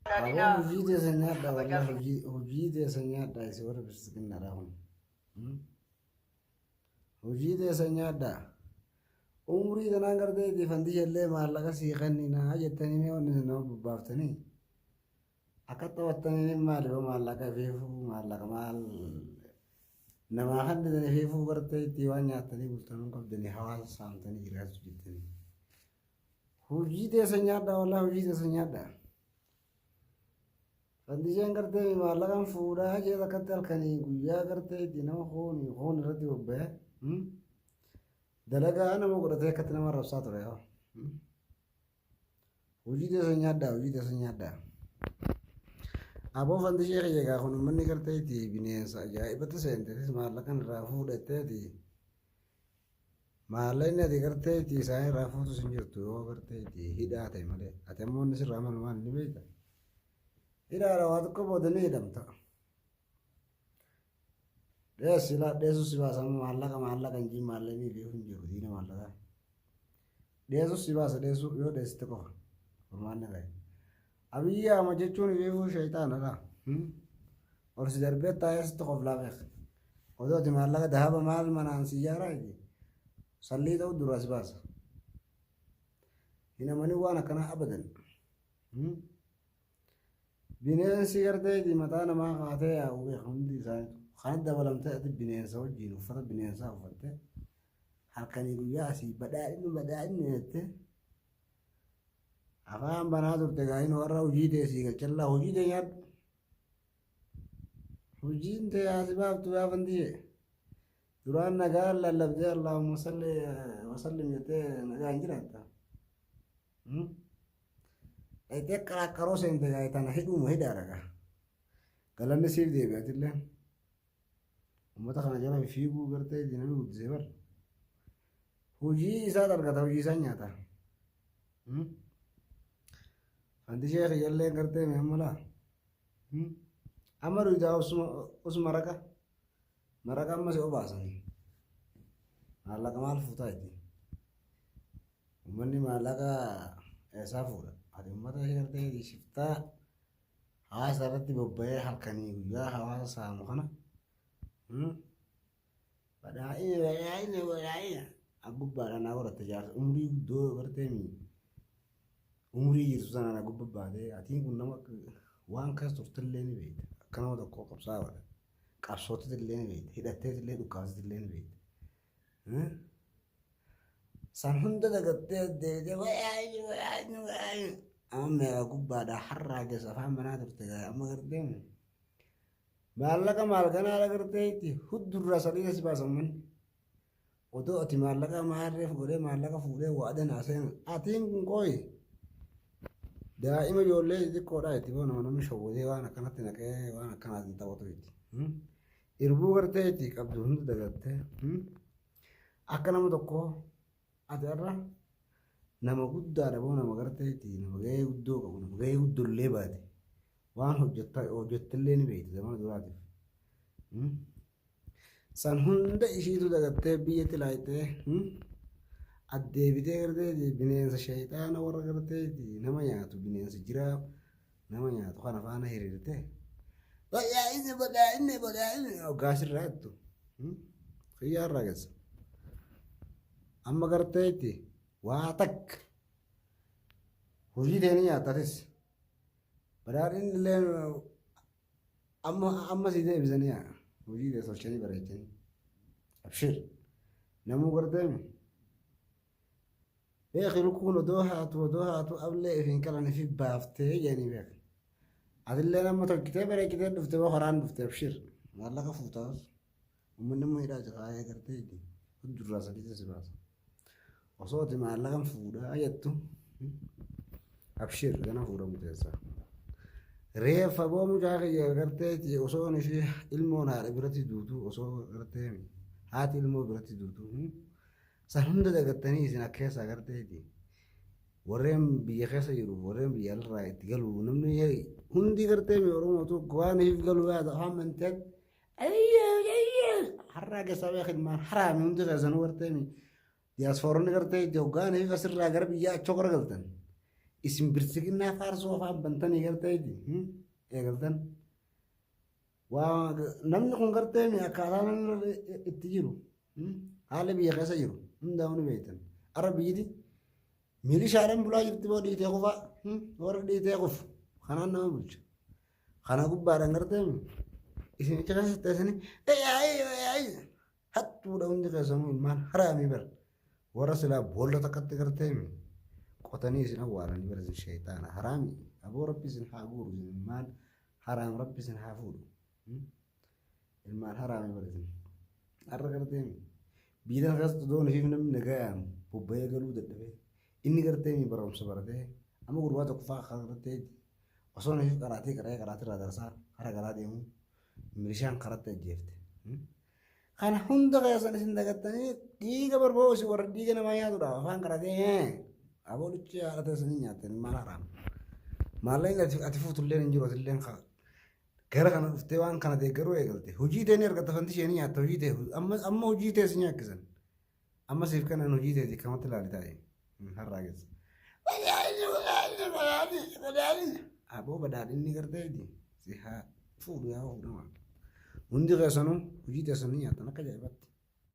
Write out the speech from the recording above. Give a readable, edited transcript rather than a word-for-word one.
Abo hojii teessan nyaadha walaa hojii teessan nyaadha isin warra biskinnadha kun. Hojii teessan nyaadha. Umurii tanaan gartee itti fandishallee maallaqa sii kenninaa jettanii mee wanni isin nama bobbaaftanii. Akka taphattanii maaliif maallaqa feefuu maallaqa maal namaa kan didanii feefuu gartee itti waan nyaatanii bultanuu qabdanii hawaasa saamtanii jiraachuu jettanii. Hojii teessan nyaadha walaa hojii teessan nyaadha. Fandishaan gartee maallaqaan fuudhaa jee akkatti halkanii guyyaa gartee itti nama hoon irratti bobba'e. Dalagaa nama godhatee akkatti nama rabsaa ture yoo. Hojii teessan nyaadha hojii teessan nyaadha. Aboo fandishee kiyyagaa kun uummanni gartee itti bineensa ajaa'ibatti seentetis maallaqaan irraa fuudhatteeti. Maallaqni ati gartee itti isaan irraa fuutus hin jirtu yoo gartee itti hidhaa ta'e malee. Ati ammoo inni sirraa malumaan ni beekta. Hidhaadha waa tokko boodanii hidhamta. Dheessus si baasa maallaqa hin jiin maallaqni illee hin jiru diina maallaqaa. Dheessus si baasa yoo dheessite qofa. Furmaanni qabe. Abiyyi Ahmad jechuun beekuu shayitaanadha. Orsi darbee taa'ee sitti qoflaa beeka. Odoo ati maallaqa dahaba maal manaan si ijaaraa jechuudha. Sallii ta'uu dura si baasa. Hin amanii waan akkanaa abadan. Bineensi gartee mataa namaa kaatee yaa'u beeka hundi isaaniitu. Kan dabalamtee ati bineensa wajjin uffata bineensaa uffattee halkanii guyyaa asii badhaadhinni jettee afaan banaa turte gaayin warra hojii teessii galchallaa hojii tee nyaadhu. Hojiin tee asii baaftu gaafan diye. Duraan nagaan lallabdee Allahumma salli wasallim jettee nagaan jiraatta. Dhayitee qaraqqaroo seente gaa'e tana hidhuuma hidhaadha gaa. Galanni siif deebi'atillee. Uummata kana jala fiiguu gartee dinamii guddisee bar. Hojii isaa argata hojii isaa nyaata. Fandishee kiyyallee gartee mee ammalaa. Amma duudaa us maraqa amma si obaasanii. Maallaqa maal fuutaa itti. Uummanni maallaqa eessaa fuudha. Ati uummata ishee gartee shiftaa hawaasa irratti bobba'ee halkanii guyyaa hawaasa saamu kana. Badhaa'ina. Aggubbaadhaan naa godhatte jaarsa umurii guddoo gartee umurii jirtu sanaan aggubba baatee atiin kun nama waan kas turtillee ni beekte. Akka nama tokko qabsaa'aadha. Qabsootti illee ni beekte. Hidhattee illee dhukkaasatti illee ni beekte. San hunda dagattee deemtee wayyaa'ina. Amma meeqa gubbaadhaa har'aa keessa afaan banaa turte amma gartee maallaqa maal kanaa gartee itti huddurraa sadii si baasan manni. Odoo ati maallaqa maarreef godhee maallaqa fuudhee waadan haaseen atiin kun qooyi. Daa'ima ijoollee xixiqqoodhaa itti boona namni shawwatee waan akkanatti naqee waan akkanaatiin taphatu itti. Irbuu gartee itti qabdu hundi dagattee akka nama tokkoo ati irra nama guddaadha boo nama gartee itti nama gahee guddoo qabu nama gahee guddollee baate waan hojjettillee ni beekte zamana duraatiif. San hunda ishiitu dagattee biyyatti laayitee addeebitee gartee bineensa shayitaana warra gartee nama nyaatu bineensa jiraa nama nyaatu kana faana hiriirtee badhaa'inni hoggaasirraa jettu xiyyaarraa keessa. Amma gartee itti waa takka hojii teeni nyaattatis badhaadhinni illee amma si deebisanii hojii teessa tolchanii bareechanii abshir namuu gartee beeki lukkuun odoo haatu ablee ifiin qalanii fi baaftee jedhanii beekan. Atillee nama tolchitee bareechitee dhuftee horaan dhuftee abshir maallaqa fuutaas uummanni immoo hidhaa jiraayee gartee huddurraa sadii si baasa. Osoo ati maallaqan fuudhaa jettu abshir gana fuudhamu keessaa. Reeffa boo mucaa kiyya gartee osoo ishee ilmoon haadha biratti duutu osoo gartee haati ilmoo biratti duutu san hunda dagattanii isin akka keessaa gartee warreen biyya keessa jiru warreen biyya alirraa itti galu namni hundi gartee oromootu waan if galu yaada afaan manteet har'aa keessaa beekan haraami hundi keessanuu gartee diyaasfooronni gartee hoggaan if asirraa gara biyya achoo garagaltan isin birsiginnaa faarsoo afaan bantanii garteeti eegaltan waa namni kun garteemi akkaataa namni itti jiru haala biyya keessa jiru hundaa'uu ni beektan arra biyyiti milishaadhaan bulaa jirti boo dhiitee qofaa warra dhiitee qofu kanaan nama bulcha kana gubbaadhaan garteemi isin achi keessa teessanii hattuudha hundi keessanuu ilmaan haraamii bara warra silaa boolla takkatti garteemi qotanii isin awwaalanii bara isin sheexaana haraami aboo rabbi isin haa guuru isin ilmaan haraam rabbi isin haa fuudhu ilmaan haraami bara isin har'a garteemi biidan keessatti doon ifiif namni nagayaan bobba'ee galuu dadhabee inni garteemi barumsa baratee amma gurbaa tokko faa akka gartee osoo ifiif qaraatee irraa darsaa hara garaa deemu milishaan karatti ajjeefte kana hunda keessan isin dagattanii dhiiga barbaachisu warra dhiiga namaa nyaatudha afaan qaratee aboolichi haadha teessanii nyaatanii maal haraam maallaqni ati fuutullee hin jiru atillee gara kana dhuftee waan kana deeggaruu eegalte hojii ta'e ni argatta fanti ishee ni nyaatta hojii ta'e amma hojii ta'e si nyaachisan amma siif kanan hojii ta'e kamatti ilaali taa'e har'aa keessa aboo badhaadhinni garteeti si haa fuudhu yaa fuudhama hundi keessanuu hojii teessanii nyaattan akka jaa'ibatti.